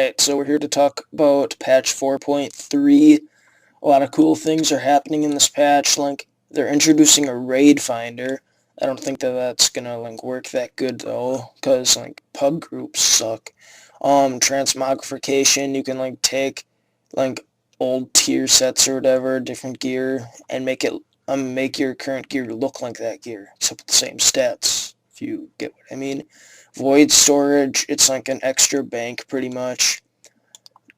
Alright, so we're here to talk about patch 4.3. A lot of cool things are happening in this patch, like they're introducing a raid finder. I don't think that that's gonna work that good though, cause pug groups suck. Transmogrification, you can take like old tier sets or whatever, different gear, and make your current gear look like that gear, except with the same stats, if you get what I mean. Void storage, it's like an extra bank pretty much.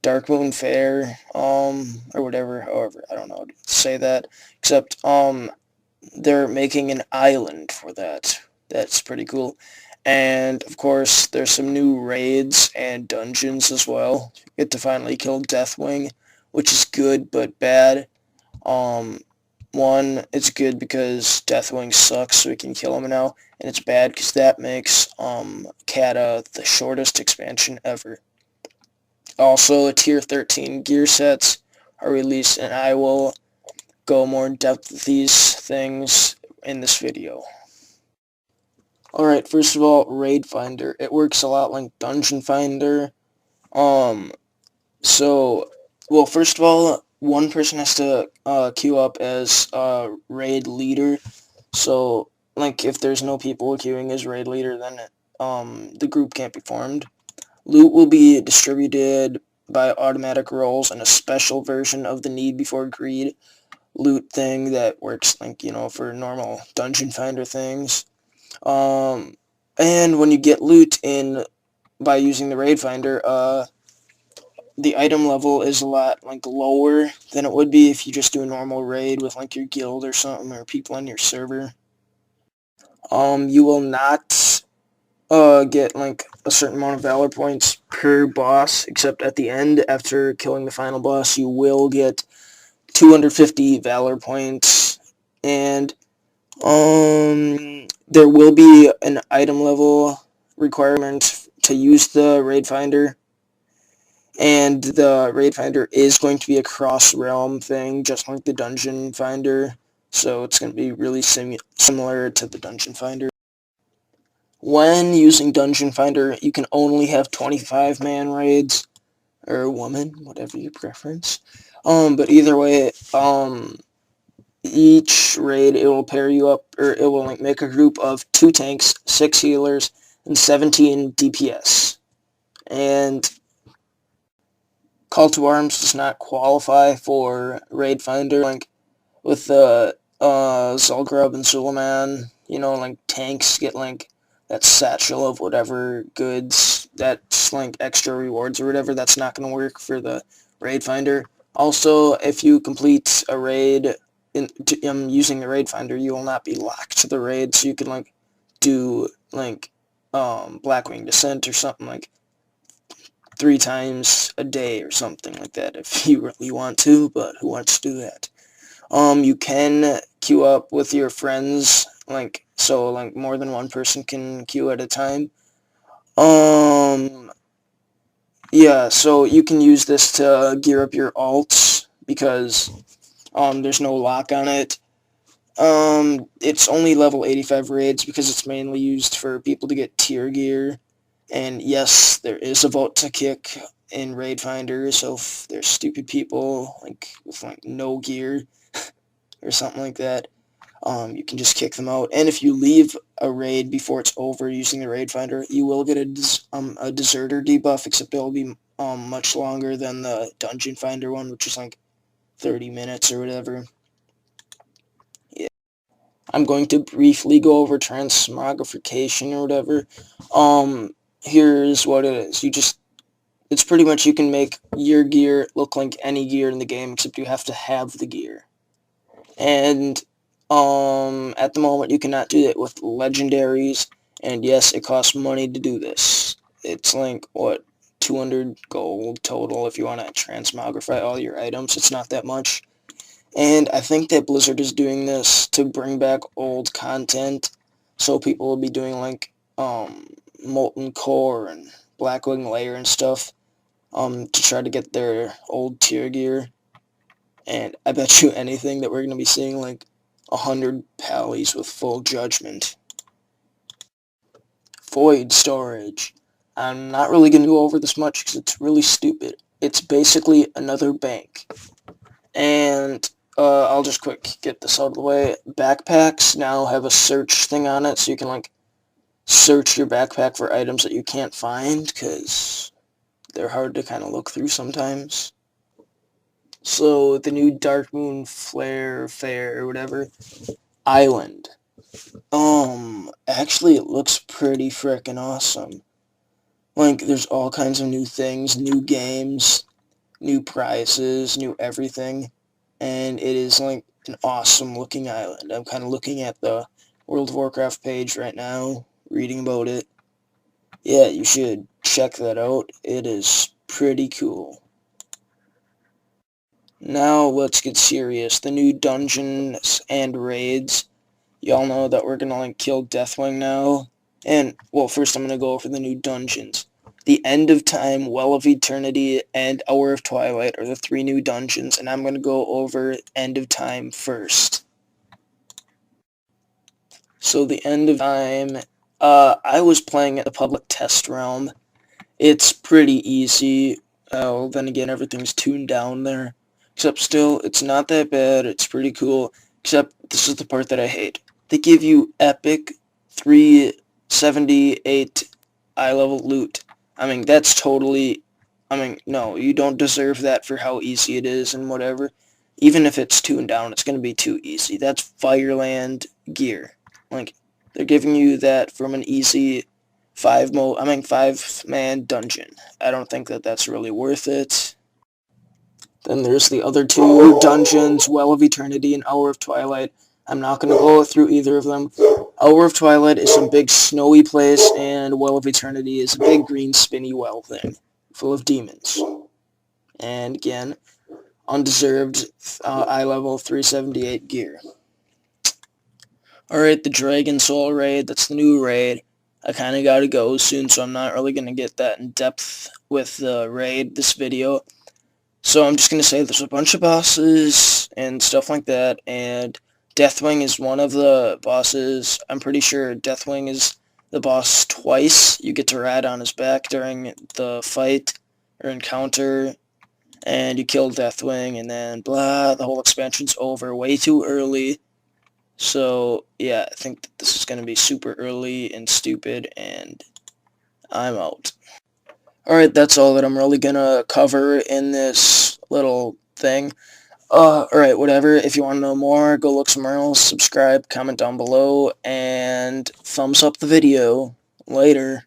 Dark Moon Fair, or whatever, however, I don't know how to say that, except, they're making an island for that. That's pretty cool. And, of course, there's some new raids and dungeons as well. You get to finally kill Deathwing, which is good but bad. Um, One, it's good because Deathwing sucks, so we can kill him now, and it's bad because that makes, Kata the shortest expansion ever. Also, Tier 13 gear sets are released, and I will go more in depth with these things in this video. Alright, first of all, Raid Finder. It works a lot like Dungeon Finder. Well, first of all, one person has to queue up as raid leader. So, if there's no people queuing as raid leader, then the group can't be formed. Loot will be distributed by automatic rolls in a special version of the Need Before Greed loot thing that works, for normal Dungeon Finder things. And when you get loot in by using the Raid Finder, the item level is a lot, lower than it would be if you just do a normal raid with, your guild or something, or people on your server. You will not get a certain amount of valor points per boss, except at the end after killing the final boss you will get 250 valor points, and there will be an item level requirement to use the raid finder, and the raid finder is going to be a cross realm thing just like the dungeon finder, so it's going to be really similar to the dungeon finder. When using Dungeon Finder, you can only have 25-man raids, or woman, whatever your preference. But either way, each raid, it will pair you up, or it will make a group of 2 tanks, 6 healers, and 17 DPS. And Call to Arms does not qualify for Raid Finder, with the Zulgrub and Suleiman, tanks get that satchel of whatever goods, that's extra rewards or whatever. That's not going to work for the raid finder. Also, if you complete a raid using the raid finder, you will not be locked to the raid, so you can do Blackwing Descent or something 3 times a day or something like that if you really want to, but who wants to do that? You can queue up with your friends, so more than one person can queue at a time. Yeah, so you can use this to gear up your alts, because there's no lock on it. It's only level 85 raids because it's mainly used for people to get tier gear. And yes, there is a vote to kick in Raid Finder, so if there's stupid people with no gear or something like that, you can just kick them out. And if you leave a raid before it's over using the Raid Finder, you will get a deserter debuff, except it'll be much longer than the Dungeon Finder one, which is 30 minutes or whatever. Yeah. I'm going to briefly go over transmogrification or whatever. Here's what it is. It's pretty much you can make your gear look like any gear in the game, except you have to have the gear. And at the moment you cannot do it with legendaries, and yes, it costs money to do this. It's 200 gold total if you want to transmogrify all your items. It's not that much. And I think that Blizzard is doing this to bring back old content, so people will be doing Molten Core and Blackwing Lair and stuff, to try to get their old tier gear. And I bet you anything that we're going to be seeing 100 pallies with full judgment. Void storage. I'm not really going to go over this much because it's really stupid. It's basically another bank. And I'll just quick get this out of the way. Backpacks now have a search thing on it, so you can like search your backpack for items that you can't find because they're hard to kind of look through sometimes. So the new Dark Moon Flare Fair or whatever island. Actually it looks pretty frickin' awesome. Like there's all kinds of new things, new games, new prizes, new everything, and it is like an awesome looking island. I'm kind of looking at the World of Warcraft page right now, reading about it. Yeah, you should check that out. It is pretty cool. Now let's get serious. The new dungeons and raids. Y'all know that we're gonna like kill Deathwing now. And, well, first I'm gonna go over the new dungeons. The End of Time, Well of Eternity, and Hour of Twilight are the 3 new dungeons, and I'm gonna go over End of Time first. So the End of Time, I was playing at the public test realm. It's pretty easy. Then again, everything's tuned down there. Except still, it's not that bad. It's pretty cool. Except this is the part that I hate. They give you epic 378 eye level loot. I mean, that's totally... I mean, no, you don't deserve that for how easy it is and whatever. Even if it's tuned down, it's going to be too easy. That's Fireland gear. Like, they're giving you that from an easy 5-man dungeon. I don't think that that's really worth it. Then there's the other 2 dungeons, Well of Eternity and Hour of Twilight. I'm not going to go through either of them. Hour of Twilight is some big snowy place, and Well of Eternity is a big green spinny well thing, full of demons. And again, undeserved eye level 378 gear. Alright, the Dragon Soul raid, that's the new raid. I kind of got to go soon, so I'm not really going to get that in depth with the raid this video. So I'm just going to say there's a bunch of bosses and stuff like that, and Deathwing is one of the bosses. I'm pretty sure Deathwing is the boss twice. You get to ride on his back during the fight or encounter, and you kill Deathwing, and then blah, the whole expansion's over way too early. So, yeah, I think that this is going to be super early and stupid, and I'm out. Alright, that's all that I'm really going to cover in this little thing. Alright, whatever. If you want to know more, go look somewhere else, subscribe, comment down below, and thumbs up the video. Later.